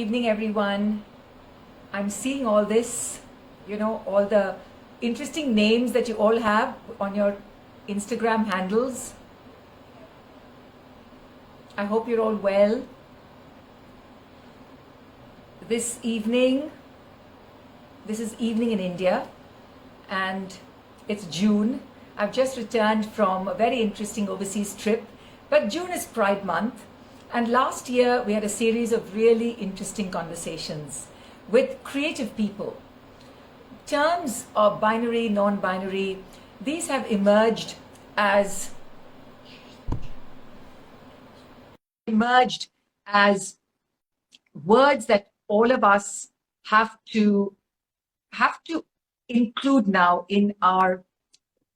evening, everyone. I'm seeing all this, all the interesting names that you all have on your Instagram handles. I hope you're all well. This evening, this is evening in India, and it's June. I've just returned from a very interesting overseas trip, but June is Pride Month. And last year, we had a series of really interesting conversations with creative people. Terms of binary, non-binary, these have emerged as words that all of us have to include now in our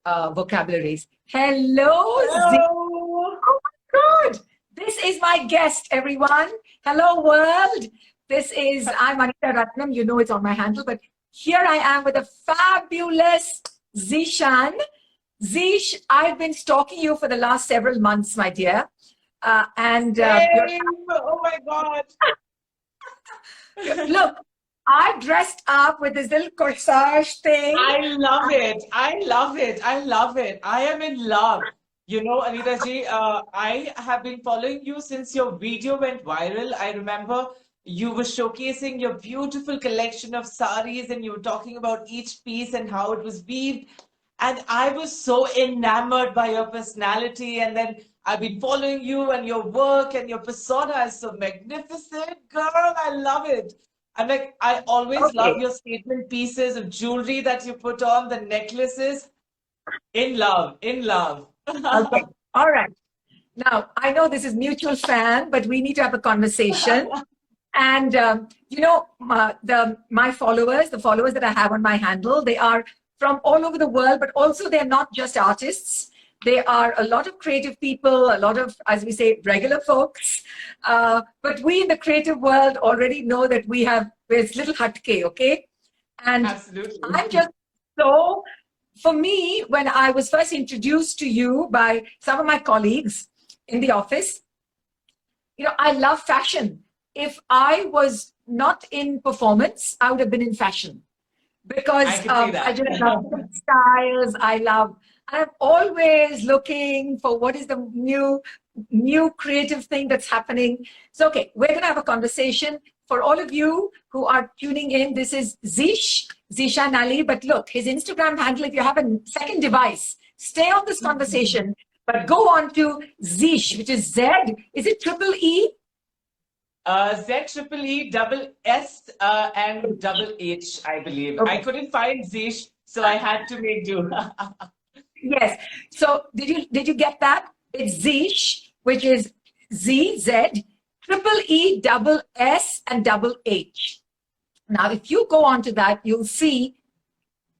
vocabularies. Hello, Hello. Oh my God. This is my guest, everyone. Hello, world. I'm Anita Ratnam. You know it's on my handle, but here I am with a fabulous Zeeshan. Zeesh, I've been stalking you for the last several months, my dear. Same. Oh my God. Look, I dressed up with this little corsage thing. I love it. I love it. I love it. I am in love. You know, Anita ji, I have been following you since your video went viral. I remember you were showcasing your beautiful collection of saris and you were talking about each piece and how it was weaved. And I was so enamored by your personality. And then I've been following you and your work and your persona is so magnificent. Girl, I love it. I'm like, I always Okay. love your statement pieces of jewelry that you put on, the necklaces. In love, in love. Okay. All right. Now, I know this is mutual fan, but we need to have a conversation. And my followers, the followers that I have on my handle, they are from all over the world, but also they're not just artists. They are a lot of creative people, a lot of, as we say, regular folks. But we in the creative world already know that we're little hatke, okay? And Absolutely. I'm just so, for me, when I was first introduced to you by some of my colleagues in the office, I love fashion. If I was not in performance, I would have been in fashion because I can see that. I just love styles. I'm always looking for what is the new creative thing that's happening. So, okay, we're going to have a conversation. For all of you who are tuning in, this is Zeesh, Zeeshan Ali. But look, his Instagram handle, if you have a second device, stay on this conversation, but go on to Zeesh, which is Z. Is it triple E? Z triple E double S and double H, I believe. Okay. I couldn't find Zeesh, so I had to make do. Yes. So did you get that? It's Zeesh, which is Z, triple E, double S, and double H. Now, if you go on to that, you'll see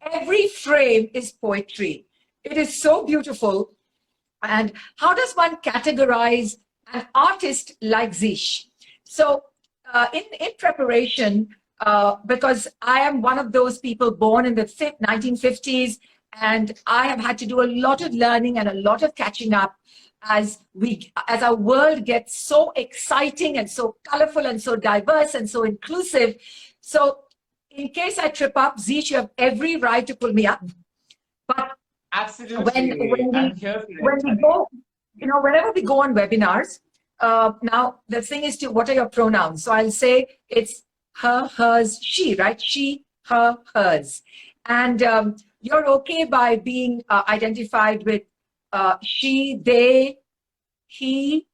every frame is poetry. It is so beautiful. And how does one categorize an artist like Zeesh? So in preparation, because I am one of those people born in the 1950s, and I have had to do a lot of learning and a lot of catching up as our world gets so exciting and so colorful and so diverse and so inclusive. So in case I trip up, Zeesh, you have every right to pull me up. But Absolutely. I'm here for it. when we go, whenever we go on webinars, now the thing is what are your pronouns? So I'll say it's her, hers, she, right? She, her, hers. And you're okay by being identified with she, they, he.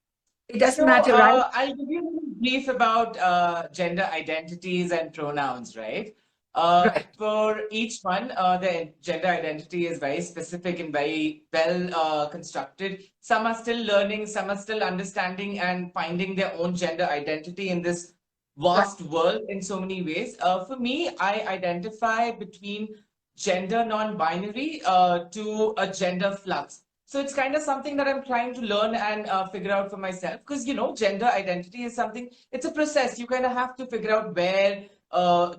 It doesn't matter, right? I'll give you a little brief about gender identities and pronouns, right? Right. For each one, the gender identity is very specific and very well constructed. Some are still learning, some are still understanding and finding their own gender identity in this vast world in so many ways. For me, I identify between gender non-binary to a gender flux. So it's kind of something that I'm trying to learn and figure out for myself because, gender identity is something, it's a process. You kind of have to figure out where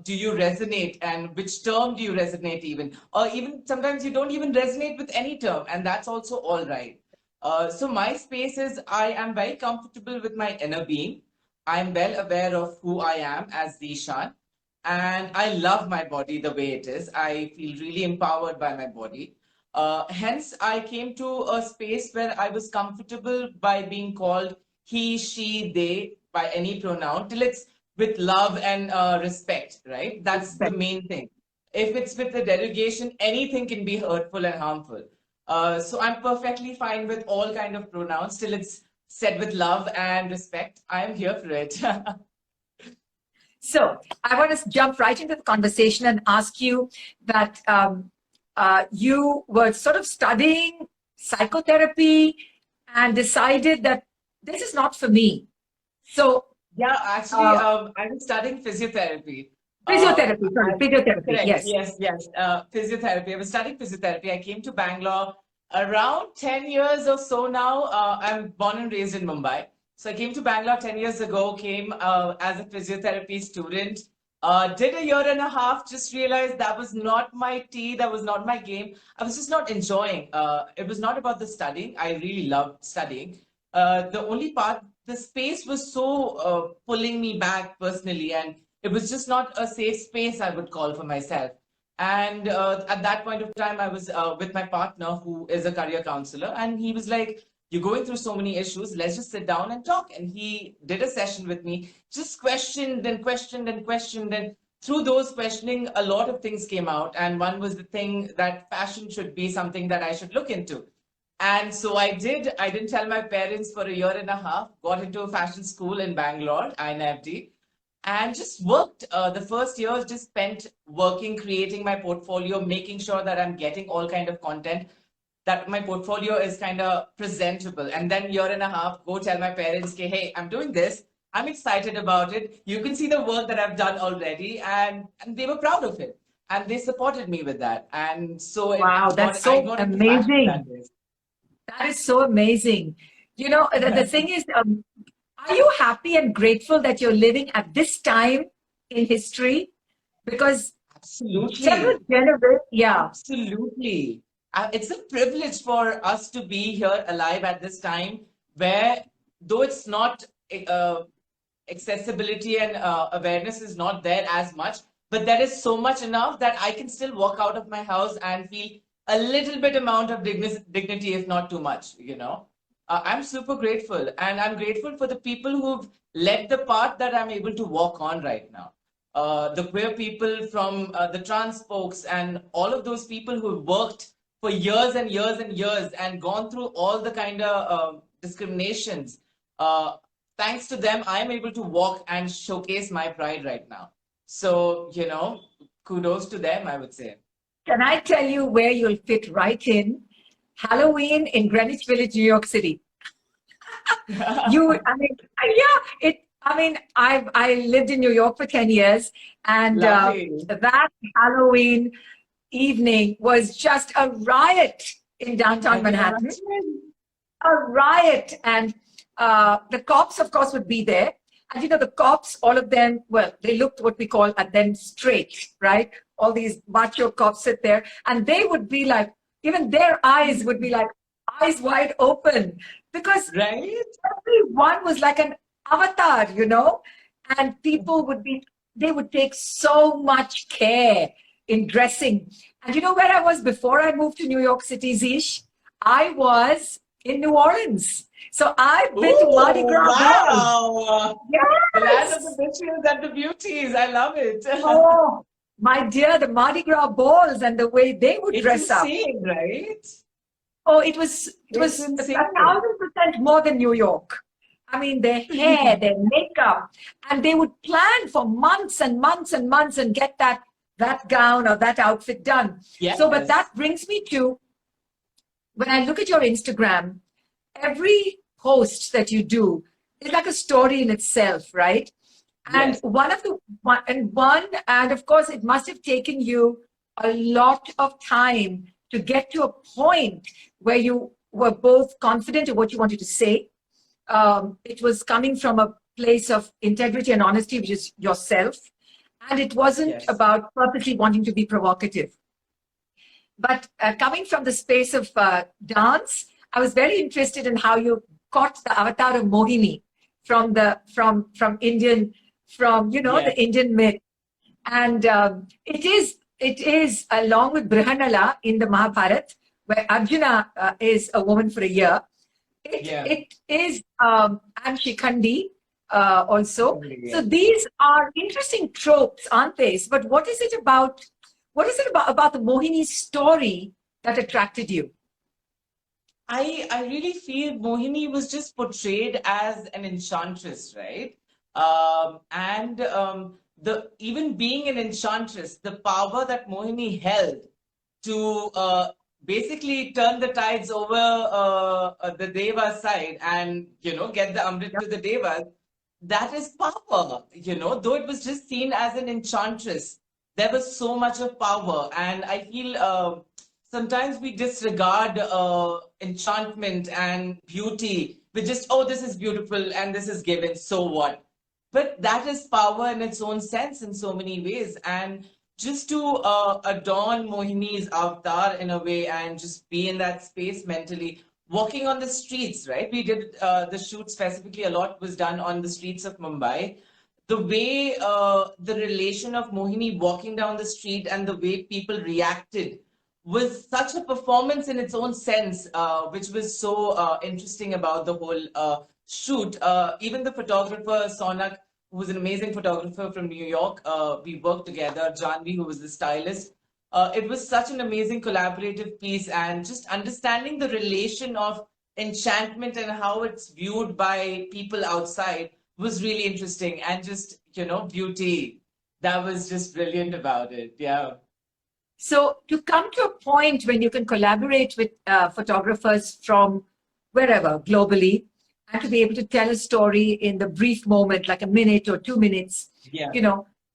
do you resonate and which term do you resonate even? Or even sometimes you don't even resonate with any term and that's also all right. So my space is I am very comfortable with my inner being. I'm well aware of who I am as Zeeshan, and I love my body the way it is. I feel really empowered by my body. Hence, I came to a space where I was comfortable by being called he, she, they by any pronoun till it's with love and respect, right? That's the main thing. If it's with a derogation, anything can be hurtful and harmful. So I'm perfectly fine with all kind of pronouns till it's said with love and respect. I'm here for it. So I want to jump right into the conversation and ask you that you were sort of studying psychotherapy and decided that this is not for me. So Yeah, actually, I was studying physiotherapy. physiotherapy, Correct. yes. Yes. Physiotherapy. I was studying physiotherapy. I came to Bangalore around 10 years or so now. I'm born and raised in Mumbai. So I came to Bangalore 10 years ago, came as a physiotherapy student, did a year and a half, just realized that was not my tea, that was not my game. I was just not enjoying. It was not about the studying. I really loved studying. The only part, the space was so pulling me back personally, and it was just not a safe space, I would call for myself. And at that point of time, I was with my partner, who is a career counselor, and he was like, "You're going through so many issues. Let's just sit down and talk." And he did a session with me, just questioned and questioned and questioned. And through those questioning, a lot of things came out. And one was the thing that fashion should be something that I should look into. And so I did. I didn't tell my parents for a year and a half, got into a fashion school in Bangalore, INFD, and just worked. The first year just spent working, creating my portfolio, making sure that I'm getting all kind of content, that my portfolio is kind of presentable. And then year and a half, go tell my parents, okay, hey, I'm doing this. I'm excited about it. You can see the work that I've done already. And they were proud of it. And they supported me with that. And so Wow, that's so I got into fashion that amazing. way. That is so amazing. You know, the thing is, are you happy and grateful that you're living at this time in history? Because several Absolutely. generations, yeah, Absolutely. It's a privilege for us to be here alive at this time where, though it's not uh, accessibility and awareness is not there as much, but there is so much enough that I can still walk out of my house and feel a little bit amount of dignity, if not too much, you know. I'm super grateful, and I'm grateful for the people who've led the path that I'm able to walk on right now. The queer people from the trans folks and all of those people who've worked for years and years and years and gone through all the kind of discriminations. Thanks to them, I'm able to walk and showcase my pride right now. So, you know, kudos to them, I would say. can I tell you where you'll fit right in? Halloween in Greenwich Village, New York City. Yeah, I lived in New York for 10 years, and Lovely. that Halloween evening was just a riot in downtown I can Manhattan. imagine. A riot. And the cops, of course, would be there. And you know, the cops, all of them, well, they looked what we call at them straight, right? All these macho cops sit there, and they would be like, even their eyes would be like eyes wide open, because Right? everyone was like an avatar, you know, and people would be, they would take so much care in dressing. And you know where I was before I moved to New York City, Zeesh? I was in New Orleans. So I've been to Mardi Oh, Gras Ball. wow. The land of Yes. the bitches and the beauties. I love it. Oh, my dear, the Mardi Gras balls and the way they would It's dress up. insane, right? Oh, it was It's a insane. 1,000% more than New York. I mean, their hair, their makeup, and they would plan for months and months and months and get that gown or that outfit done. Yes. So, but that brings me to, when I look at your Instagram, every post that you do is like a story in itself, right? And Yes. and of course, it must have taken you a lot of time to get to a point where you were both confident of what you wanted to say. It was coming from a place of integrity and honesty, which is yourself. And it wasn't Yes. about purposely wanting to be provocative. But coming from the space of dance, I was very interested in how you caught the avatar of Mohini from Indian, from Yeah. the Indian myth. And it is along with Brihanala in the Mahabharata, where Arjuna is a woman for a year. Yeah. It is and Shikhandi also. Yeah. So these are interesting tropes, aren't they? But what is it about? What is it about the Mohini story that attracted you? I really feel Mohini was just portrayed as an enchantress, right? And the even being an enchantress, the power that Mohini held to basically turn the tides over the Deva's side and get the Amrit to the Devas, that is power. Though it was just seen as an enchantress, there was so much of power, and I feel sometimes we disregard enchantment and beauty. We just, oh, this is beautiful and this is given, so what? But that is power in its own sense in so many ways. And just to adorn Mohini's avatar in a way and just be in that space mentally, walking on the streets, right? We did the shoot specifically, a lot was done on the streets of Mumbai. The way the relation of Mohini walking down the street and the way people reacted was such a performance in its own sense, which was so interesting about the whole shoot. Even the photographer, Sonak, who was an amazing photographer from New York, we worked together. Janvi, who was the stylist. It was such an amazing collaborative piece, and just understanding the relation of enchantment and how it's viewed by people outside was really interesting. And just, beauty. That was just brilliant about it. Yeah. So to come to a point when you can collaborate with photographers from wherever globally, and to be able to tell a story in the brief moment, like a minute or 2 minutes, Yeah.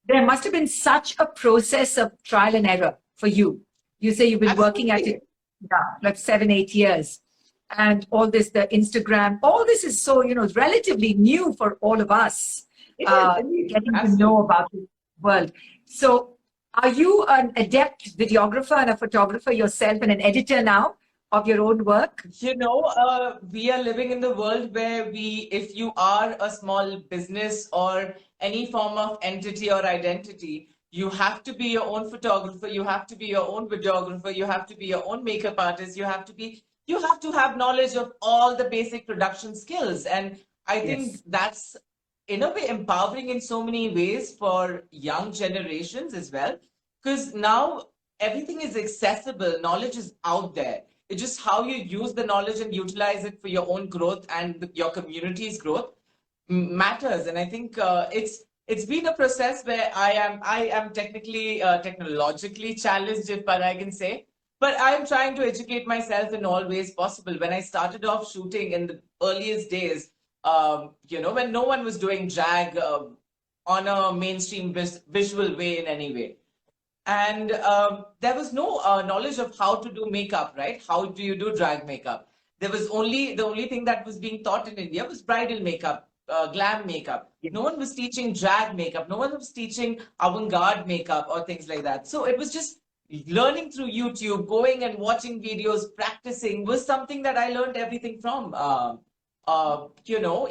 There must have been such a process of trial and error for you. You say you've been working at it like 7, 8 years. And all this, the Instagram, all this is so, relatively new for all of us, getting to know about the world. So are you an adept videographer and a photographer yourself and an editor now of your own work? We are living in the world where if you are a small business or any form of entity or identity, you have to be your own photographer, you have to be your own videographer, you have to be your own makeup artist, you have to have knowledge of all the basic production skills. And I think that's in a way empowering in so many ways for young generations as well, because now everything is accessible, knowledge is out there. It's just how you use the knowledge and utilize it for your own growth and your community's growth matters. And I think it's been a process where I am technically technologically challenged, if I can say, but I am trying to educate myself in all ways possible. When I started off shooting in the earliest days, when no one was doing drag on a mainstream visual way in any way. And there was no knowledge of how to do makeup, right? How do you do drag makeup? The only thing that was being taught in India was bridal makeup, glam makeup. No one was teaching drag makeup. No one was teaching avant-garde makeup or things like that. So it was just learning through YouTube, going and watching videos, practicing was something that I learned everything from.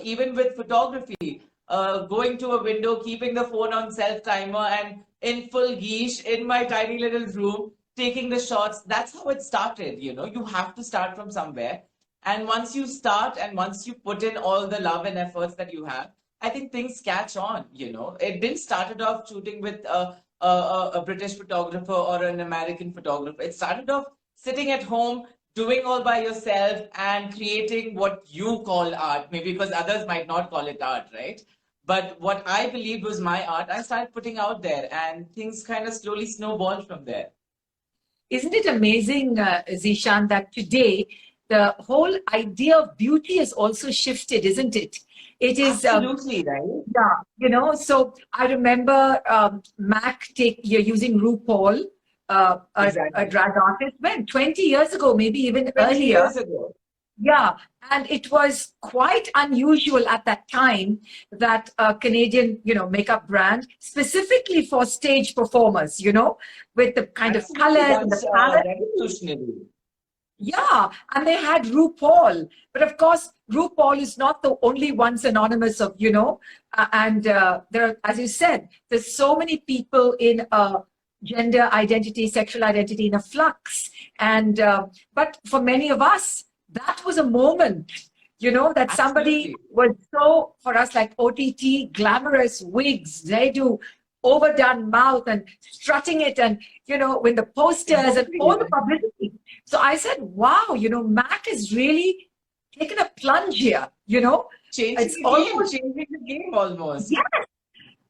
Even with photography, going to a window, keeping the phone on self-timer and in full geesh in my tiny little room, taking the shots. That's how it started. You have to start from somewhere. And once you start and once you put in all the love and efforts that you have, I think things catch on. It didn't started off shooting with a British photographer or an American photographer. It started off sitting at home, doing all by yourself and creating what you call art, maybe because others might not call it art, right? But what I believed was my art, I started putting out there, and things kind of slowly snowballed from there. Isn't it amazing, Zeeshan, that today the whole idea of beauty has also shifted, isn't it? It is absolutely right. Yeah, so I remember you're using RuPaul, Exactly. a drag artist, when 20 years ago, maybe even 20 earlier. years ago. Yeah, and it was quite unusual at that time that a Canadian, makeup brand, specifically for stage performers, with the kind of colors and the palette. Revolutionary. Yeah, and they had RuPaul. But of course, RuPaul is not the only one synonymous of, and there are, as you said, there's so many people in gender identity, sexual identity in a flux. And, but for many of us, that was a moment, that somebody Absolutely. was so, for us, like OTT, glamorous wigs, they do overdone mouth and strutting it, and, when the posters and Exactly. all the publicity. So I said, wow, Mac has really taken a plunge here, Changing It's the game, almost, changing the game almost. yeah.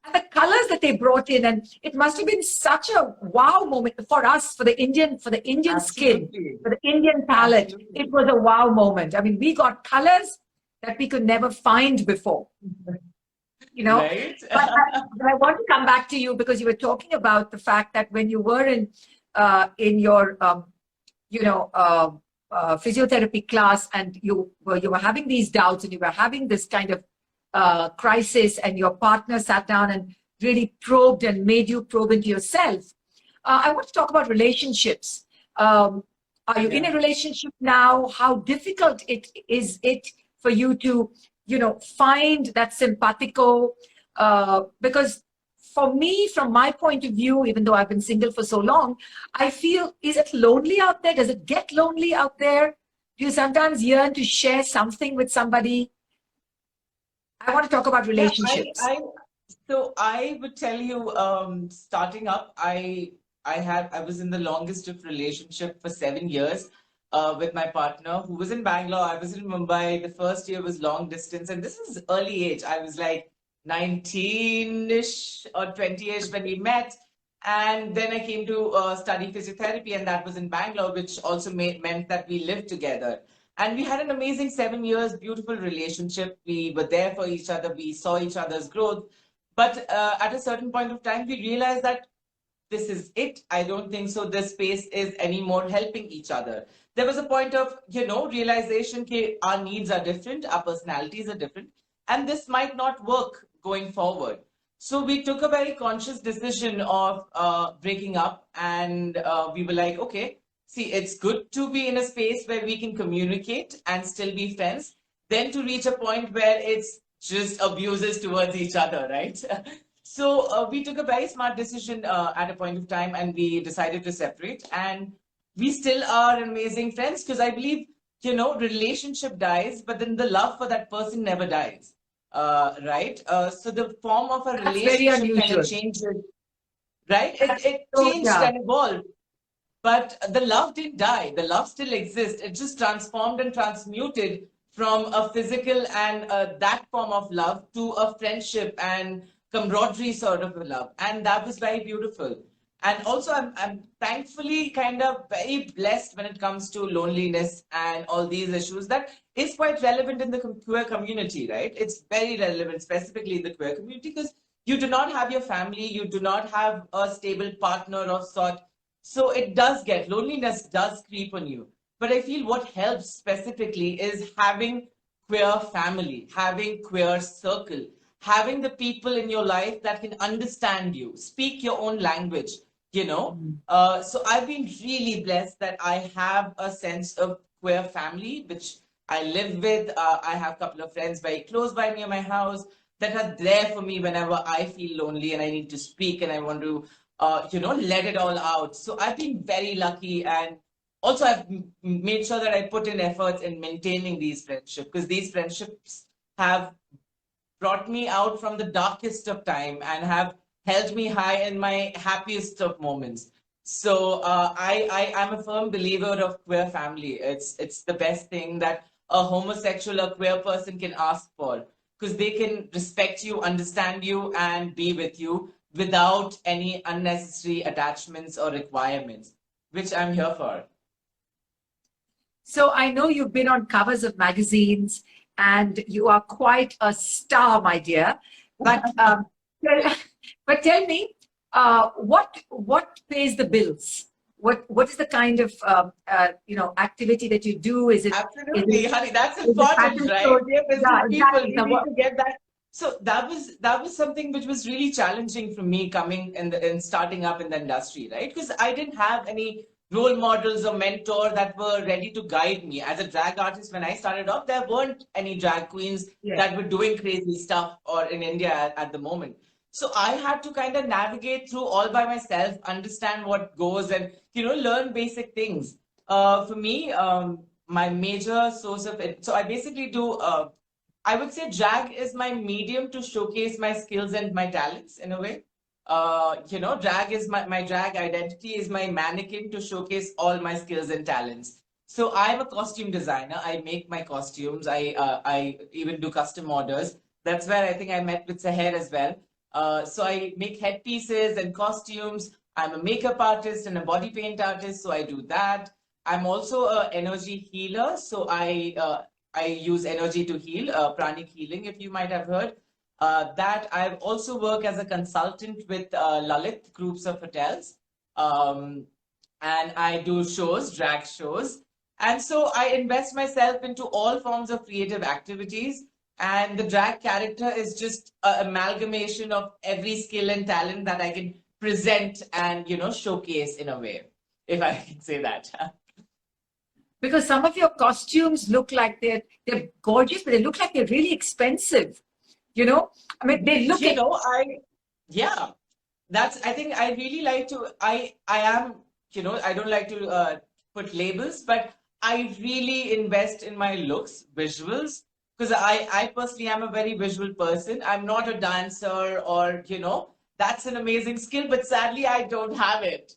And the colors that they brought in, and it must have been such a wow moment for us, for the Indian skin, Absolutely. for the Indian palate. Absolutely. It was a wow moment. I mean, we got colors that we could never find before, you know. Right? But I want to come back to you because you were talking about the fact that when you were in your you know, physiotherapy class, and you were having these doubts, and you were having this kind of crisis, and your partner sat down and really probed and made you probe into yourself. I want to talk about relationships. Are you in Yeah. a relationship now? How difficult it for you to, find that simpatico? Because for me, from my point of view, even though I've been single for so long, I feel, is it lonely out there? Does it get lonely out there? Do you sometimes yearn to share something with somebody? I want to talk about Yeah, relationships. so I would tell you, starting up, I was in the longest of relationship for 7 years, with my partner who was in Bangalore. I was in Mumbai. The first year was long distance, and this is early age. I was like 19-ish or 20-ish when we met. And then I came to study physiotherapy, and that was in Bangalore, which also meant that we lived together. And we had an amazing 7 years, beautiful relationship. We were there for each other. We saw each other's growth. But at a certain point of time, we realized that this is it. I don't think so. This space is anymore helping each other. There was a point of, realization that our needs are different, our personalities are different, and this might not work going forward. So we took a very conscious decision of breaking up, and we were like, okay, see, it's good to be in a space where we can communicate and still be friends, then to reach a point where it's just abuses towards each other, right? So we took a very smart decision at a point of time, and we decided to separate. And we still are amazing friends because I believe, relationship dies, but then the love for that person never dies. Right? So the form of a That's very relationship kind of unusual. changes, right? That's It so, changed yeah. and evolved, but the love didn't die. The love still exists. It just transformed and transmuted from a physical and that form of love to a friendship and camaraderie sort of a love. And that was very beautiful. And also, I'm thankfully kind of very blessed when it comes to loneliness and all these issues. That is quite relevant in the queer community, right? It's very relevant, specifically in the queer community, because you do not have your family, you do not have a stable partner of sort, so it does get loneliness does creep on you. But I feel what helps specifically is having queer family, having queer circle, having the people in your life that can understand you, speak your own language, you know. Mm. So I've been really blessed that I have a sense of queer family, which I live with. I have a couple of friends very close by me in my house that are there for me whenever I feel lonely and I need to speak and I want to let it all out. So I've been very lucky, and also I've made sure that I put in efforts in maintaining these friendships, because these friendships have brought me out from the darkest of time and have held me high in my happiest of moments. So I'm a firm believer of queer family. It's the best thing that a homosexual or queer person can ask for, because they can respect you, understand you, and be with you without any unnecessary attachments or requirements, which I'm here for. So I know you've been on covers of magazines, and you are quite a star, my dear. But tell, but tell me, what pays the bills? What is the kind of activity that you do? Is Absolutely, honey, that's it important, fashion right? shows? We are business Yeah, people. exactly. We need to get that. So that was something which was really challenging for me coming in starting up in the industry, right? Because I didn't have any role models or mentor that were ready to guide me. As a drag artist, when I started off, there weren't any drag queens that were doing crazy stuff or in India at the moment. So I had to kind of navigate through all by myself, understand what goes, and learn basic things. For me, my major source of it. So I basically do. I would say drag is my medium to showcase my skills and my talents in a way. Drag is my drag identity is my mannequin to showcase all my skills and talents. So I'm a costume designer. I make my costumes. I even do custom orders. That's where I think I met with Seher as well. So I make headpieces and costumes. I'm a makeup artist and a body paint artist, so I do that. I'm also an energy healer, so I use energy to heal, pranic healing, if you might have heard. That I've also worked as a consultant with Lalit groups of hotels, and I do shows, drag shows, and so I invest myself into all forms of creative activities. And the drag character is just an amalgamation of every skill and talent that I can present and showcase in a way, if I can say that. Because some of your costumes look like they're gorgeous, but they look like they're really expensive. I mean, they look. Yeah, I think I really like to. I am. I don't like to put labels, but I really invest in my looks, visuals, because I personally am a very visual person. I'm not a dancer or that's an amazing skill, but sadly I don't have it.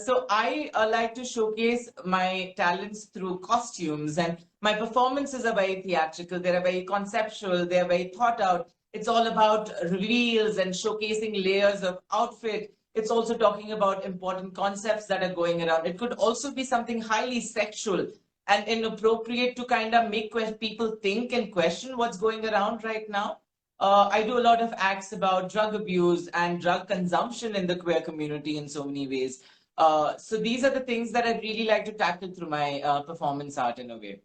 So I like to showcase my talents through costumes, and my performances are very theatrical. They're very conceptual. They're very thought out. It's all about reveals and showcasing layers of outfit. It's also talking about important concepts that are going around. It could also be something highly sexual and inappropriate to kind of make people think and question what's going around right now. I do a lot of acts about drug abuse and drug consumption in the queer community in so many ways. So these are the things that I really like to tackle through my performance art in a way.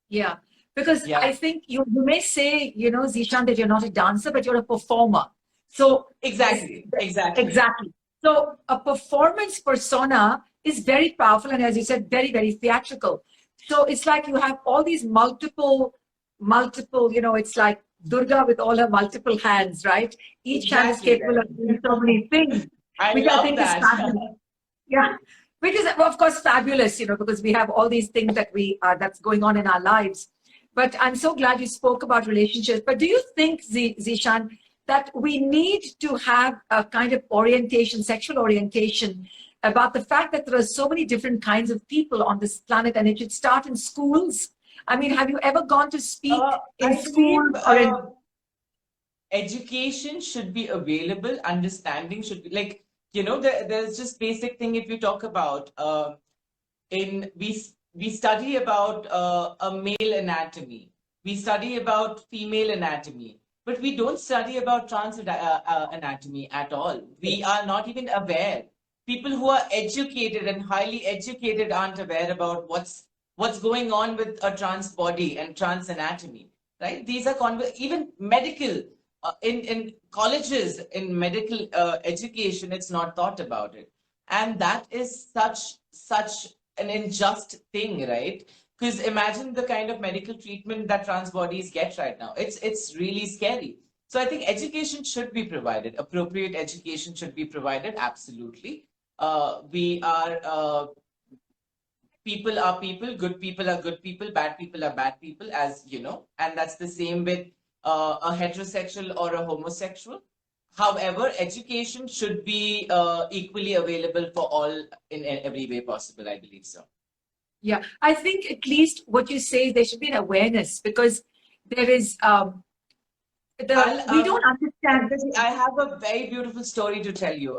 Yeah, because I think you may say, Zeeshan, that you're not a dancer, but you're a performer. So exactly. So a performance persona is very powerful, and as you said, very, very theatrical. So it's like you have all these multiple, it's like Durga with all her multiple hands, right? Each hand is capable of doing so many things. I think that. Is fabulous. Yeah, which is of course fabulous, because we have all these things that that's going on in our lives. But I'm so glad you spoke about relationships. But do you think, Zeeshan, that we need to have a kind of orientation, sexual orientation, about the fact that there are so many different kinds of people on this planet, and it should start in schools? I mean, have you ever gone to speak in schools or in... Education should be available. Understanding should be like, there's just basic thing. If you talk about we study about a male anatomy, we study about female anatomy, but we don't study about trans anatomy at all. We are not even aware. People who are educated and highly educated aren't aware about what's going on with a trans body and trans anatomy, right? These are even medical. In colleges, in medical education, it's not thought about it, and that is such an unjust thing, right? Because imagine the kind of medical treatment that trans bodies get right now. It's really scary. So I think education should be provided. Appropriate education should be provided. Absolutely. We are people are people. Good people are good people. Bad people are bad people, as you know, and that's the same with a heterosexual or a homosexual. However, education should be equally available for all in every way possible. I believe so. Yeah, I think at least what you say, there should be an awareness, because there is we don't understand. I have a very beautiful story to tell you.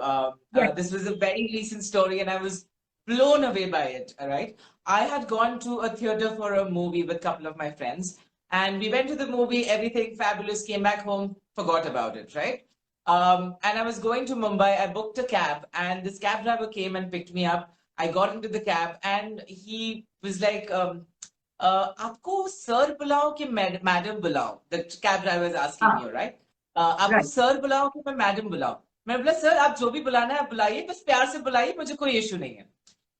This was a very recent story, and I was blown away by it. All right, I had gone to a theater for a movie with a couple of my friends. And we went to the movie, everything fabulous, came back home, forgot about it, right? And I was going to Mumbai, I booked a cab, and this cab driver came and picked me up. I got into the cab, and he was like, "Aapko sir bulao ki madam bulao?" The cab driver is asking me, right? "Aapko sir bulao ki madam bulao?" मैं बोला sir आप जो भी बुलाना है आप बुलाइए बस प्यार से बुलाइए मुझे कोई इशू नहीं है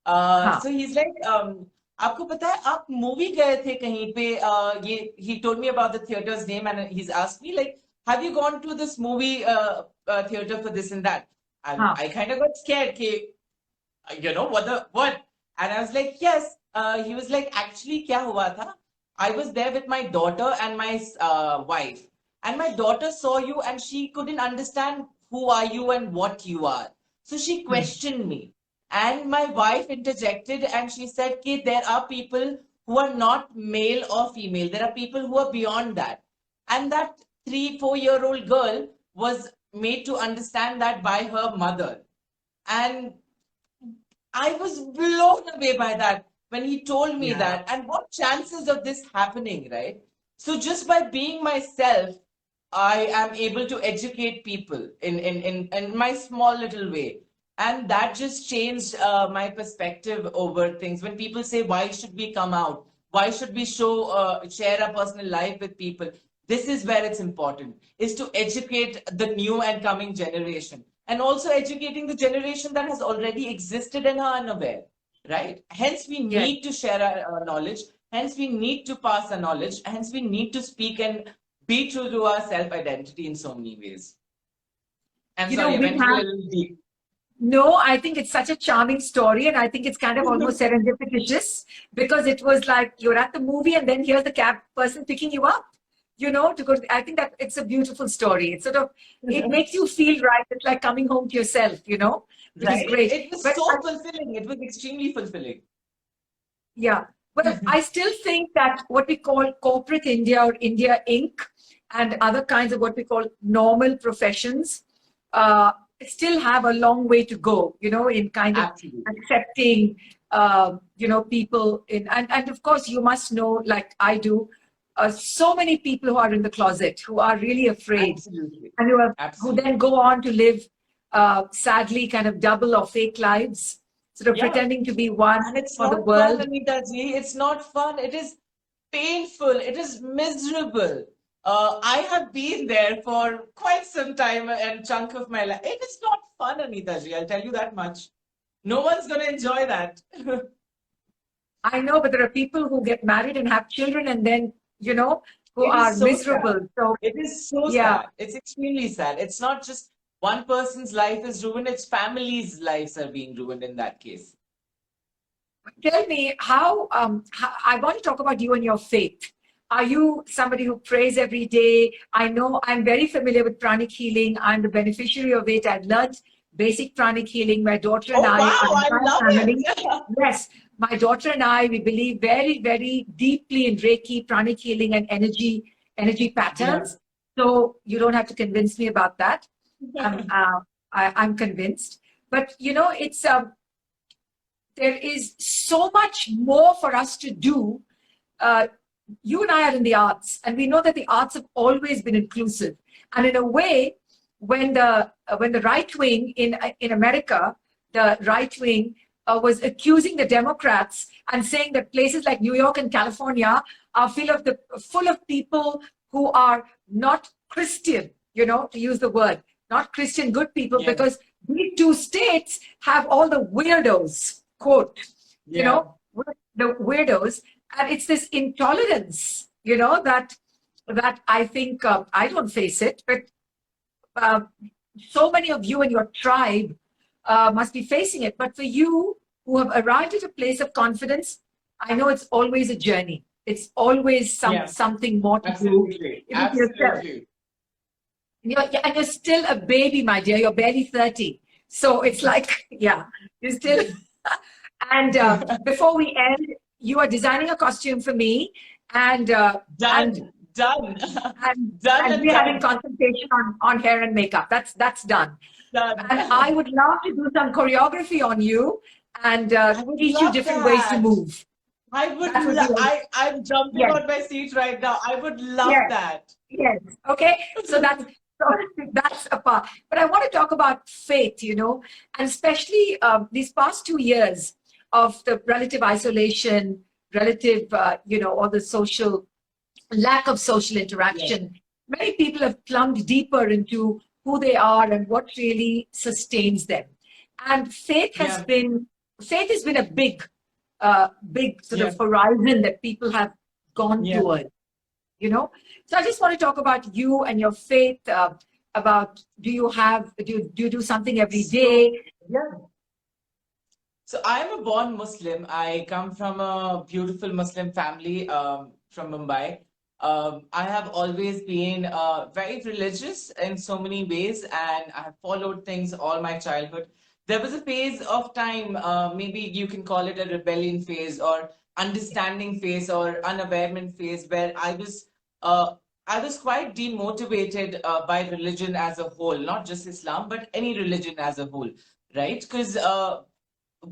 हाँ. So he's like, आपको पता है आप मूवी गए थे कहीं पे he told me about the theater's name and he's asked me like, have you gone to this movie theater for this and that? And हाँ. I kind of got scared you know what, and I was like yes. He was like actually क्या हुआ था, I was there with my daughter and my wife, and my daughter saw you and she couldn't understand who are you and what you are, so she questioned me, and my wife interjected and she said कि there are people who are not male or female, there are people who are beyond that, and that 3-4 year old girl was made to understand that by her mother. And I was blown away by that when he told me Yeah. that. And what chances of this happening, right? So just by being myself, I am able to educate people in my small little way. And that just changed my perspective over things. When people say, why should we come out? Why should we share our personal life with people? This is where it's important, is to educate the new and coming generation, and also educating the generation that has already existed and are unaware, right? Hence, we Yes. need to share our knowledge. Hence, we need to pass our knowledge. Hence, we need to speak and be true to our self-identity in so many ways. I'm You sorry, know, I we went a have, little deep. no, I think it's such a charming story, and I think it's kind of almost serendipitous because it was like you're at the movie and then here's the cab person picking you up, you know, to go. I think that it's a beautiful story. It's sort of, it makes you feel right. It's like coming home to yourself, you know, which is Right? great. It was But so fulfilling. It was extremely fulfilling. yeah, but I still think that what we call corporate India or India Inc. and other kinds of what we call normal professions still have a long way to go, you know, in kind of Absolutely. accepting, you know, people in, and of course you must know, like I do, so many people who are in the closet, who are really afraid, Absolutely. and who Absolutely. then go on to live, sadly, kind of double or fake lives, sort of Yeah. pretending to be one And it's for the not world. fun, Anita ji. It's not fun. It is painful. It is miserable. I have been there for quite some time and chunk of my life. It is not fun, Anita ji. I'll tell you that much. No one's going to enjoy that. I know, but there are people who get married and have children and then, you know, who It are is so miserable. sad. So, It is so yeah. sad. It's extremely sad. It's not just one person's life is ruined, it's families' lives are being ruined in that case. Tell me how, I want to talk about you and your faith. Are you somebody who prays every day? I know I'm very familiar with pranic healing. I'm the beneficiary of it. I've learned basic pranic healing. My daughter and Oh, I, wow. our I entire love family. it. Yes, my daughter and I, we believe very, very deeply in Reiki, pranic healing, and energy patterns. So you don't have to convince me about that. I'm convinced. But you know, it's there is so much more for us to do. You and I are in the arts, and we know that the arts have always been inclusive. And in a way, when the right wing in America, the right wing was accusing the Democrats and saying that places like New York and California are full of people who are not Christian, you know, to use the word, not Christian good people, Yeah. because these two states have all the weirdos, quote, you know, the weirdos. And it's this intolerance, you know, that I think I don't face it, but so many of you and your tribe must be facing it. But for you who have arrived at a place of confidence, I know it's always a journey. It's always something more to Absolutely. do with yourself. Absolutely. And you're still a baby, my dear. You're barely 30. So it's like, yeah, you're still. And before we end, you are designing a costume for me, and Done. and Done. and, Done and and we're having done. consultation on hair and makeup. That's done. Done. And I would love to do some choreography on you and would teach you love different ways to that. move. I would That would be I'm jumping Yes. on my seat right now. I would love Yes. that. Yes. Okay. So that's a part. But I want to talk about faith, you know, and especially these past 2 years of the relative isolation, relative, you know, or the lack of social interaction. Many people have plumbed deeper into who they are and what really sustains them. And faith has been faith has been a big sort Yeah. of horizon that people have gone Yeah. toward, you know. So I just want to talk about you and your faith, about do you do something every day? Yeah. So I'm a born Muslim. I come from a beautiful Muslim family from Mumbai. I have always been very religious in so many ways, and I have followed things all my childhood. There was a phase of time, maybe you can call it a rebellion phase or understanding phase or unawarement phase, where uh, I was quite demotivated by religion as a whole, not just Islam, but any religion as a whole, right? Because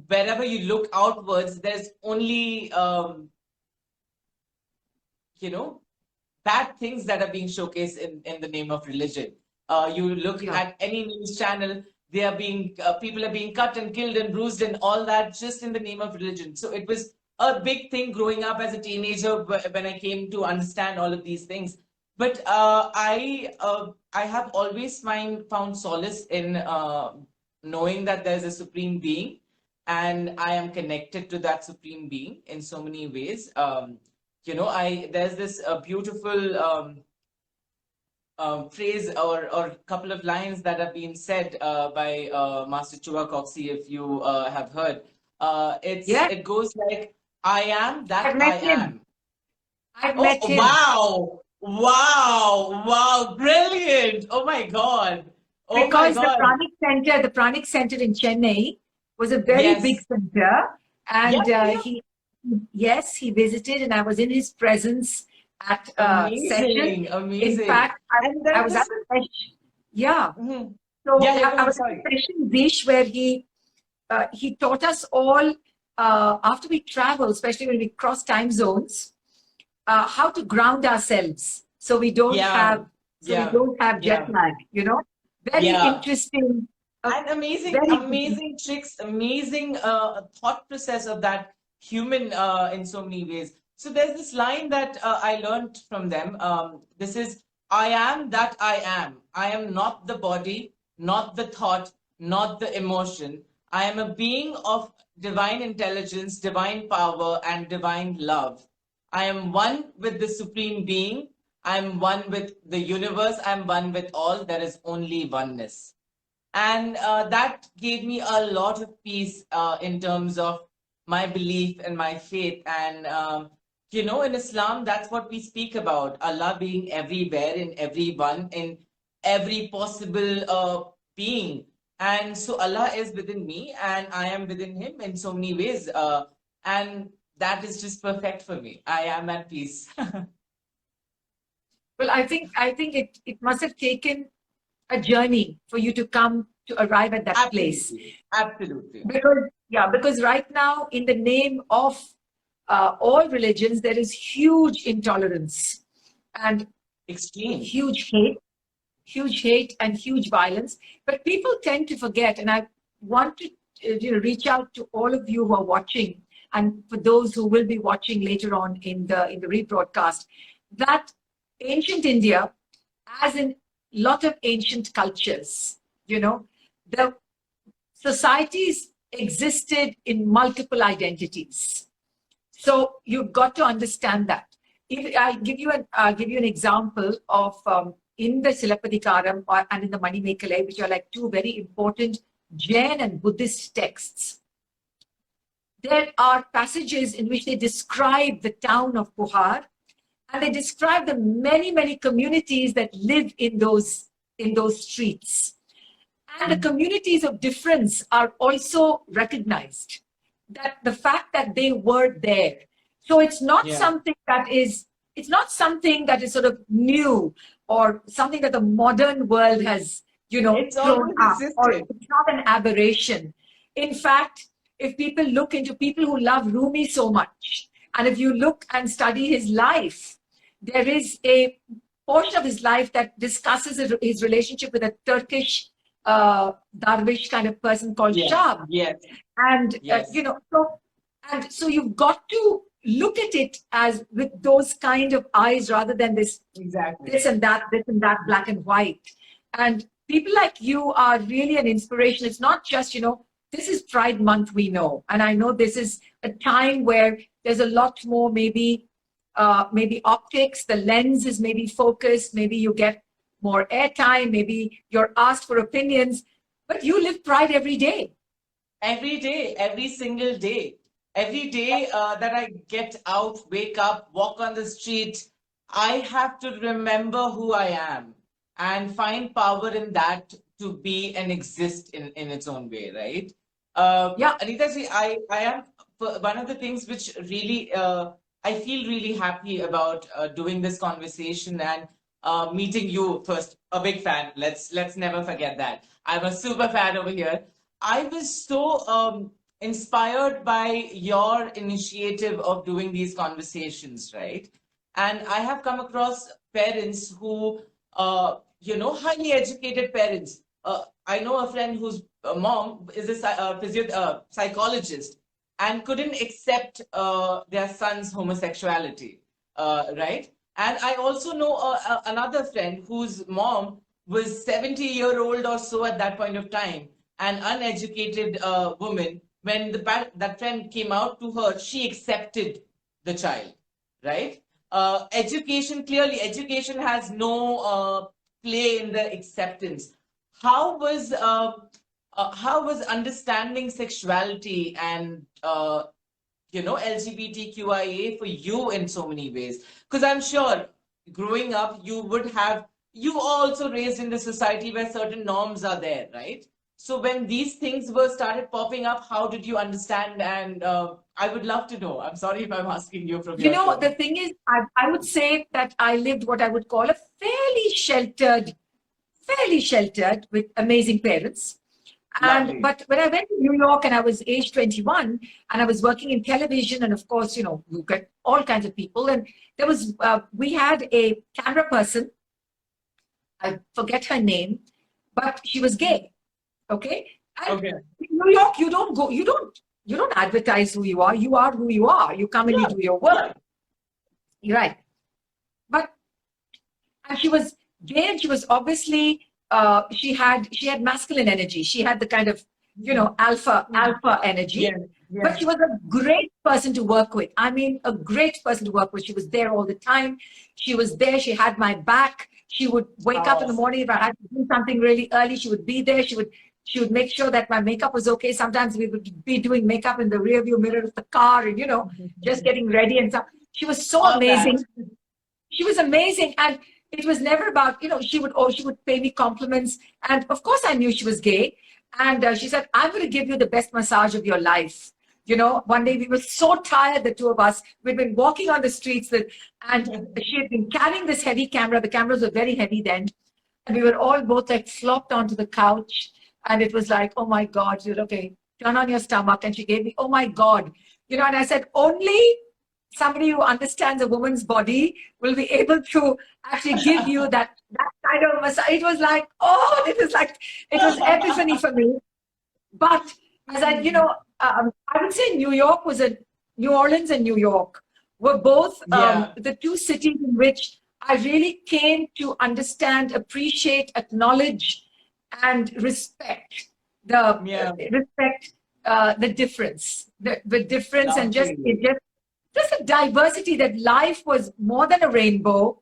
wherever you look outwards, there's only you know bad things that are being showcased in the name of religion. You look Yeah. at any news channel, they are being people are being cut and killed and bruised and all that just in the name of religion. So it was a big thing growing up as a teenager when I came to understand all of these things. But I have always found solace in knowing that there's a supreme being, and I am connected to that supreme being in so many ways. I there's this beautiful phrase or couple of lines that have been said by Master Chua Coxey, if you have heard. Yeah, It goes like, "I am I've that met I him. am." I've Oh, met him wow, wow, wow, brilliant! Oh my God, oh my because God, The Pranic Center in Chennai was a very big yes, center, yeah, and yeah, yes, he visited, and I was in his presence at a session. amazing, In amazing. fact, And I then was this at is, a session. Yeah, mhm. so Yeah, yeah, go I on, was at sorry. a session, Zeesh, where he taught us all, after we travel, especially when we cross time zones, how to ground ourselves so we don't Yeah, have yeah, jet yeah. lag. Very Yeah, interesting. Uh, and amazing, very interesting. amazing tricks, amazing thought process of that human in so many ways. So there's this line that I learned from them. This is, "I am that I am. I am not the body, not the thought, not the emotion. I am a being of divine intelligence, divine power, and divine love. I am one with the supreme being. I am one with the universe. I am one with all. There is only oneness." And that gave me a lot of peace in terms of my belief and my faith. And in Islam, that's what we speak about: Allah being everywhere, in everyone, in every possible being. And so Allah is within me and I am within him in so many ways, and that is just perfect for me. I am at peace. Well, I think it must have taken a journey for you to come to arrive at that place. Absolutely, absolutely. Because right now, in the name of all religions, there is huge intolerance and Extreme. huge hate and huge violence. But people tend to forget, and I want to reach out to all of you who are watching, and for those who will be watching later on in the rebroadcast, that ancient India, as in lot of ancient cultures, the societies existed in multiple identities. So you've got to understand that. If I give you an example of in the Silappatikaram and in the Manimekalai, which are like two very important Jain and Buddhist texts. There are passages in which they describe the town of Puhar, and they describe the many communities that live in those streets. And the communities of difference are also recognized. That the fact that they were there. So it's not Yeah. it's not something that is sort of new or something that the modern world has, It's thrown always up, or existed. it's not an aberration. In fact, if people look into people who love Rumi so much, and if you look and study his life, there is a portion of his life that discusses his relationship with a Turkish Darwish kind of person called Yeah. Shab. Yes. And, Yes. so you've got to look at it as with those kind of eyes rather than Exactly. this and that, black and white. And people like you are really an inspiration. It's not just, this is Pride Month, we know. And I know this is a time where there's a lot more, maybe optics, the lens is maybe focused, maybe you get more airtime, maybe you're asked for opinions, but you live Pride every day. Every day, every single day. Every day that I get out, wake up, walk on the street, I have to remember who I am and find power in that to be and exist in its own way, right? Yeah. Anita ji, I am one of the things which really I feel really happy about doing this conversation and meeting you first. A big fan. Let's never forget that. I'm a super fan over here. I was so inspired by your initiative of doing these conversations, right? And I have come across parents who, highly educated parents. I know a friend whose mom is a psychologist and couldn't accept their son's homosexuality, right? And I also know another friend whose mom was 70-year-old or so at that point of time, an uneducated woman. When that friend came out to her, she accepted the child, right? Clearly, education has no play in the acceptance. How was understanding sexuality and LGBTQIA for you in so many ways? Because I'm sure growing up, you also raised in the society where certain norms are there, right? So when these things were started popping up, how did you understand? And I would love to know. I'm sorry if I'm asking you from You your know, side. the thing is, I would say that I lived what I would call a fairly sheltered with amazing parents. Lovely. But when I went to New York and I was age 21 and I was working in television, and of course, you get all kinds of people. And there was, we had a camera person, I forget her name, but she was gay. Okay. And Okay. in New York, you don't advertise who you are. You are who you are. You come and you do your work. You're right. But and she was gay, and she was obviously she had masculine energy. She had the kind of alpha energy. Yeah. But she was a great person to work with. I mean, a great person to work with. She was there all the time. She was there. She had my back. She would wake up in the morning if I had to do something really early. She would be there. She would make sure that my makeup was okay. Sometimes we would be doing makeup in the rearview mirror of the car, and just getting ready and stuff. She was so amazing. She was amazing, and it was never about she would pay me compliments, and of course I knew she was gay, and she said, "I'm going to give you the best massage of your life." One day we were so tired, the two of us. We'd been walking on the streets, and she had been carrying this heavy camera. The cameras were very heavy then, and we were all both like flopped onto the couch, and it was like, "Oh my God, okay, turn on your stomach." And she gave me, "Oh my God," and I said, "Only somebody who understands a woman's body will be able to actually give you that kind of massage." It was like, it was epiphany for me. But as I would say New Orleans and New York were both the two cities in which I really came to understand, appreciate, acknowledge, and respect the difference, the difference, and just a diversity, that life was more than a rainbow.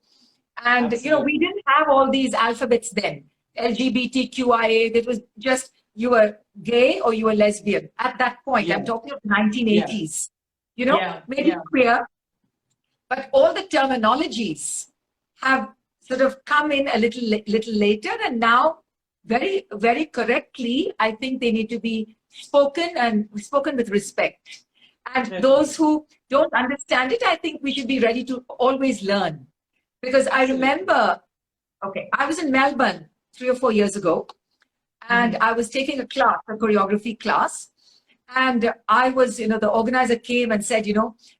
And, we didn't have all these alphabets then. LGBTQIA, it was just you were gay or you were lesbian at that point. I'm talking of 1980s, maybe queer. But all the terminologies have sort of come in a little later. And now, very, very correctly, I think they need to be spoken with respect. And those who don't understand it, I think we should be ready to always learn. Because I remember, I was in Melbourne 3 or 4 years ago, and I was taking a choreography class. And I was, the organizer came and said,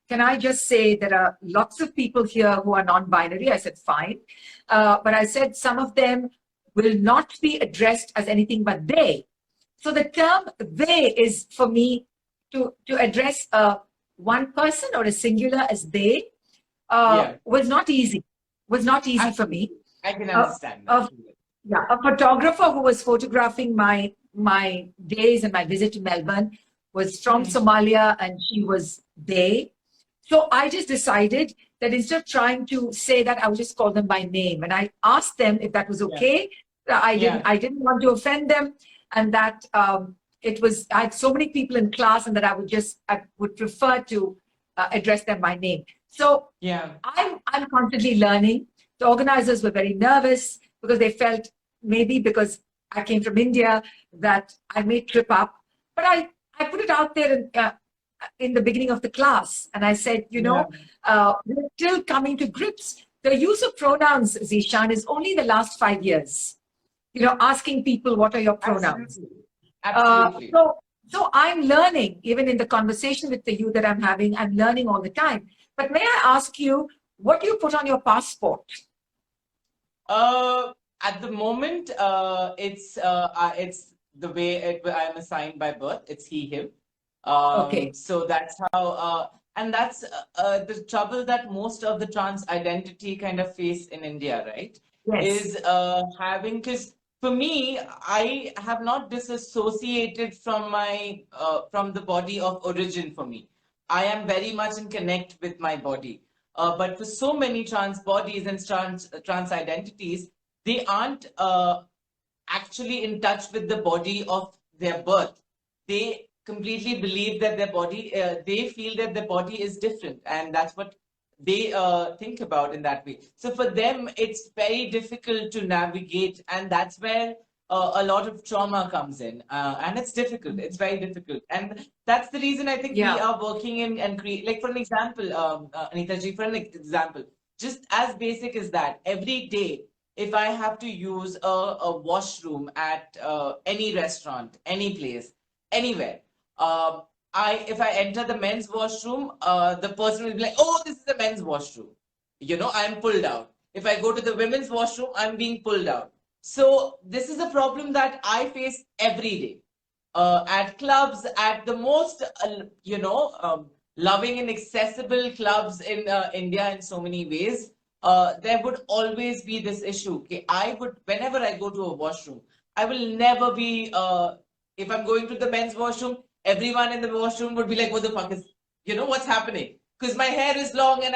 "Can I just say there are lots of people here who are non-binary?" I said, "Fine." But I said, some of them will not be addressed as anything but they. So the term they is for me to address one person or a singular as they was not easy. For me. I can understand. A photographer who was photographing my my days and my visit to Melbourne was from Somalia and she was they. So I just decided that instead of trying to say that, I would just call them by name. And I asked them if that was okay. I didn't want to offend them, and that it was, I had so many people in class, and that I would prefer to address them by name. So I'm constantly learning. The organizers were very nervous because they felt maybe because I came from India that I may trip up. But I put it out there in the beginning of the class, and I said, we're still coming to grips. The use of pronouns, Zeeshan, is only the last 5 years. Asking people, what are your pronouns? Absolutely. So I'm learning, even in the conversation with the youth that I'm having, I'm learning all the time. But may I ask you, what do you put on your passport? At the moment, it's the way I am assigned by birth. It's he, him. Okay. So that's how, and that's the trouble that most of the trans identity kind of face in India, right? Yes. Is having, because for me, I have not disassociated from my from the body of origin. For me, I am very much in connect with my body. But for so many trans bodies and trans identities, they aren't actually in touch with the body of their birth. They completely believe that their body, they feel that their body is different, and that's what they think about in that way. So for them, it's very difficult to navigate, and that's where a lot of trauma comes in, and it's difficult. It's very difficult, and that's the reason I think we are working in and create. Like for an example, Anita ji, for an example, just as basic as that, every day, if I have to use a washroom at any restaurant, any place, anywhere, if I enter the men's washroom, the person will be like, "Oh, this is the men's washroom." I'm pulled out. If I go to the women's washroom, I'm being pulled out. So this is a problem that I face every day. At clubs, at the most, loving and accessible clubs in India in so many ways, there would always be this issue. Okay, whenever I go to a washroom, I will never be, if I'm going to the men's washroom, everyone in the washroom would be like, what the fuck is, what's happening? Because my hair is long and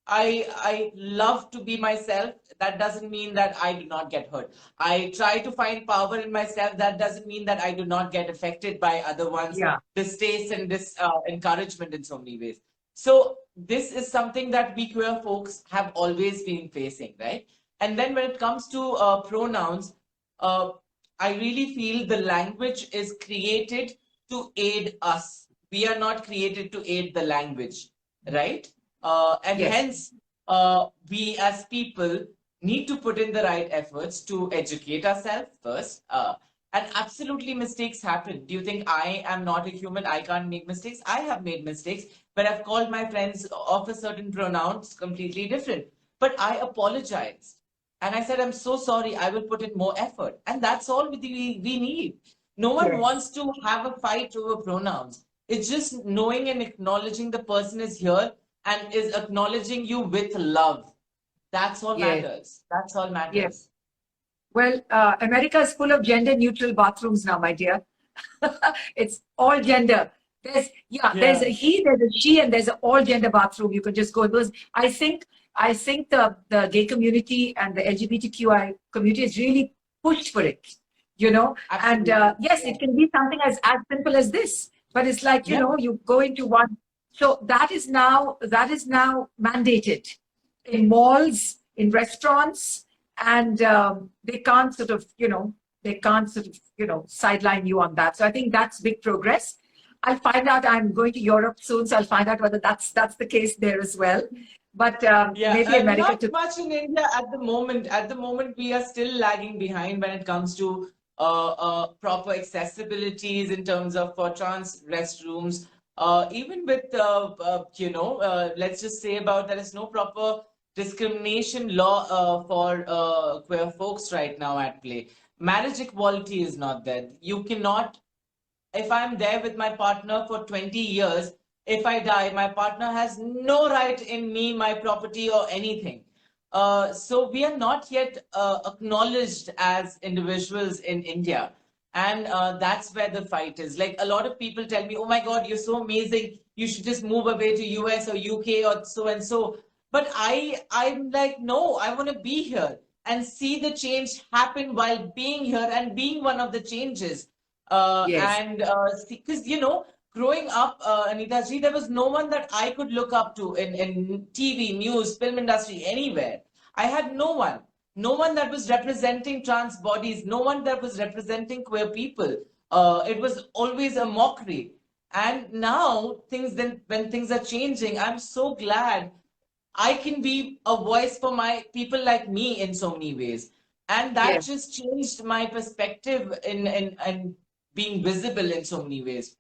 I love to be myself. That doesn't mean that I do not get hurt. I try to find power in myself. That doesn't mean that I do not get affected by other one's distaste and this encouragement in so many ways. So this is something that we queer folks have always been facing, right? And then when it comes to pronouns, I really feel the language is created to aid us. We are not created to aid the language, right? And hence, we as people need to put in the right efforts to educate ourselves first. And absolutely mistakes happen. Do you think I am not a human? I can't make mistakes. I have made mistakes, but I've called my friends of a certain pronouns completely different. But I apologized. And I said, I'm so sorry. I will put in more effort. And that's all we need. No one wants to have a fight over pronouns. It's just knowing and acknowledging the person is here and is acknowledging you with love. That's all matters. That's all matters. Yes. Well, America is full of gender-neutral bathrooms now, my dear. It's all gender. There's a he, there's a she, and there's an all-gender bathroom. You can just go. Because I think the gay community and the LGBTQI community is really pushed for it. And yes, it can be something as simple as this. But it's like you go into one. So that is now mandated in malls, in restaurants, and they can't sort of sideline you on that. So I think that's big progress. I'll find out. I'm going to Europe soon, so I'll find out whether that's the case there as well. But maybe America not much in India at the moment. At the moment, we are still lagging behind when it comes to proper accessibilities in terms of for trans restrooms. Even with let's just say about there is no proper discrimination law for queer folks right now at play. Marriage equality is not there. You cannot, if I'm there with my partner for 20 years, if I die, my partner has no right in me, my property, or anything. So we are not yet acknowledged as individuals in India. And that's where the fight is. Like, a lot of people tell me, oh my God, you're so amazing. You should just move away to US or UK or so and so. But I'm like, no, I want to be here and see the change happen while being here and being one of the changes. Yes. And because, growing up, Anita ji, there was no one that I could look up to in TV, news, film industry, anywhere. I had no one. No one that was representing trans bodies, no one that was representing queer people. It was always a mockery. And now, when things are changing, I'm so glad I can be a voice for my people like me in so many ways. And that Yes. just changed my perspective in being visible in so many ways,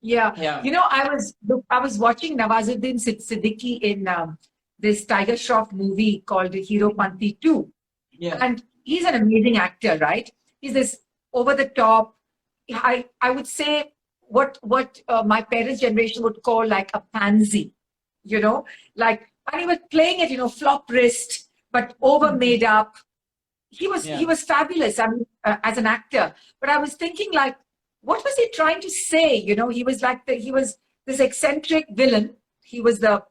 Yeah. Yeah. I was watching Nawazuddin Siddiqui in this Tiger Shroff movie called Hero Panty 2. Yeah. And he's an amazing actor, right? He's this over the top. I would say what my parents' generation would call like a pansy, like, and he was playing it, flop wrist, but over made up. He Yeah. was fabulous. I mean, as an actor. But I was thinking, like, what was he trying to say? He was like he was this eccentric villain. He was the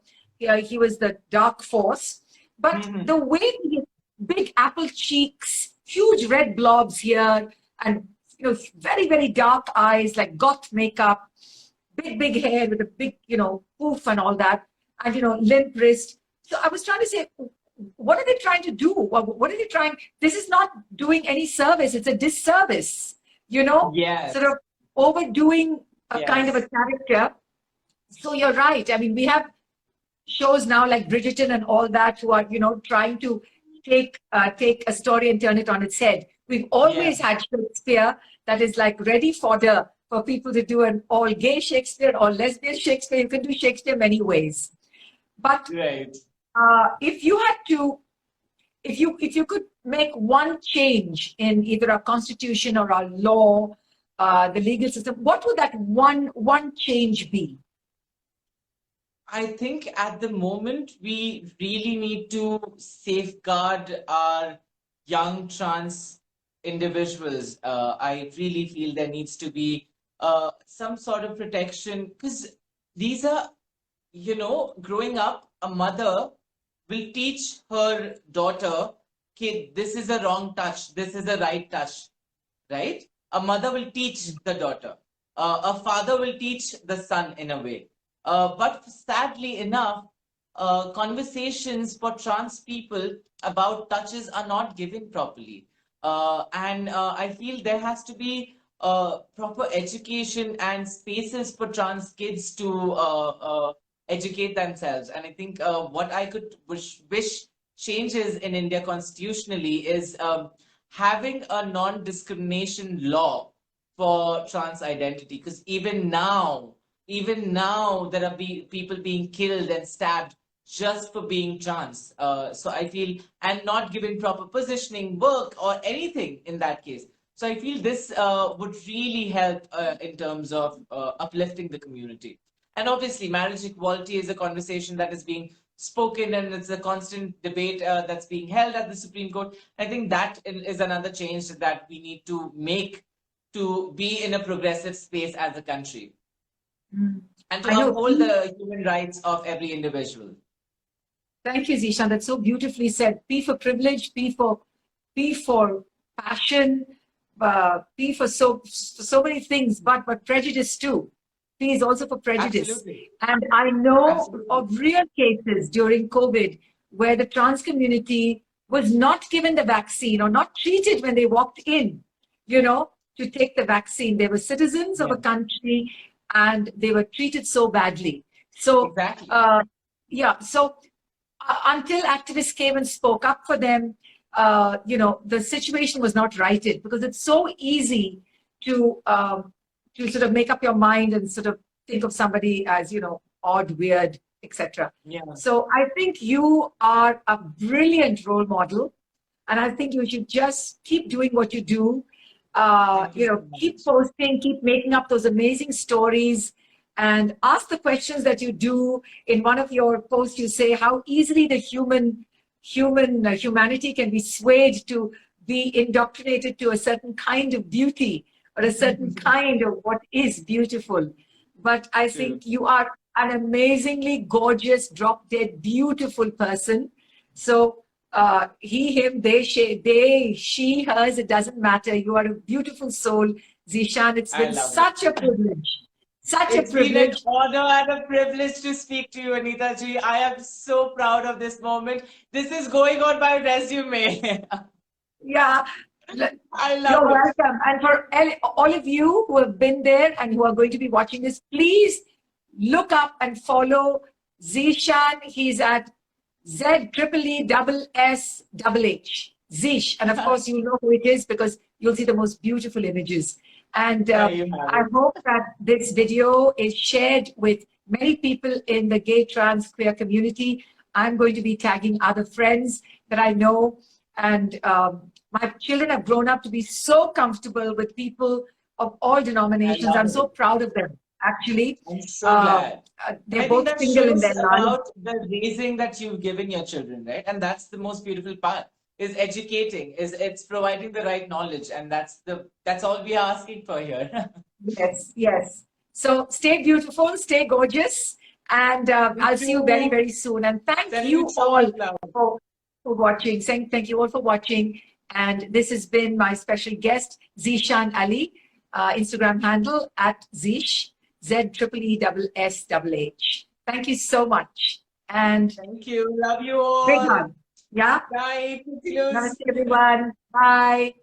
dark force. But Mhm. the way he big apple cheeks, huge red blobs here, and very very dark eyes, like goth makeup, big hair with a big poof and all that, and limp wrist. So I was trying to say, what are they trying to do? What are they trying? This is not doing any service. It's a disservice. Yes. Sort of overdoing a kind of Yes. a character. So you're right. I mean, we have shows now like Bridgerton and all that who are trying to take a story and turn it on its head. We've always Yeah. had Shakespeare that is like ready fodder for people to do an all gay Shakespeare or lesbian Shakespeare. You can do Shakespeare many ways. But Right. if you had to, if you could make one change in either our constitution or our law, the legal system, what would that one change be? I think at the moment we really need to safeguard our young trans individuals. I really feel there needs to be some sort of protection, because these are, growing up, a mother will teach her daughter, kid, this is a wrong touch, this is a right touch, right? A mother will teach the daughter. A father will teach the son in a way. But sadly enough, conversations for trans people about touches are not given properly. And I feel there has to be proper education and spaces for trans kids to educate themselves. And I think what I could wish changes in India constitutionally is having a non-discrimination law for trans identity. Because even now, there are people being killed and stabbed just for being trans. So I feel, and not given proper positioning, work, or anything in that case. So I feel this would really help in terms of uplifting the community. And obviously, marriage equality is a conversation that is being spoken, and it's a constant debate that's being held at the Supreme Court. I think that is another change that we need to make to be in a progressive space as a country, Mm. and to I know. uphold the human rights of every individual. Thank you, Zeeshan. That's so beautifully said. P for privilege, P for passion, P for so many things, but prejudice too. P is also for prejudice. Absolutely. And I know Absolutely. of real cases during COVID where the trans community was not given the vaccine or not treated when they walked in, to take the vaccine. They were citizens of a country and they were treated so badly. So, Exactly. yeah. So until activists came and spoke up for them, the situation was not righted, because it's so easy to sort of make up your mind and sort of think of somebody as, odd, weird, etc. Yeah. So I think you are a brilliant role model, and I think you should just keep doing what you do. Thank you so Keep much. posting, keep making up those amazing stories, and ask the questions that you do. In one of your posts, you say how easily the humanity can be swayed to be indoctrinated to a certain kind of beauty or a certain kind of what is beautiful. But I think you are an amazingly gorgeous, drop dead, beautiful person. So he, him, they, she, hers, it doesn't matter. You are a beautiful soul, Zeeshan. It's been such a privilege. It's been an honor and a privilege to speak to you, Anita ji. I am so proud of this moment. This is going on my resume. Yeah. I love You're it. welcome. And for all of you who have been there and who are going to be watching this, please look up and follow Zeeshan. He's at ZEESSH. Zeesh. And of course, you'll know who it is because you'll see the most beautiful images. And I hope that this video is shared with many people in the gay, trans, queer community. I'm going to be tagging other friends that I know. And my children have grown up to be so comfortable with people of all denominations. I'm so proud of them, actually. I'm so glad. They're both single in their lives. About the raising that you've given your children, right? And that's the most beautiful part. Is educating, it's providing the right knowledge, and that's all we are asking for here. Yes, yes. So stay beautiful, stay gorgeous, and I'll see you very, very soon. And thank you all for watching. Thank you all for watching. And this has been my special guest, Zeeshan Ali, Instagram handle at Zeesh, ZEESSH. Thank you so much. And thank you. Love you all. Big hug. Yeah. Bye. Namaste, everyone. Bye.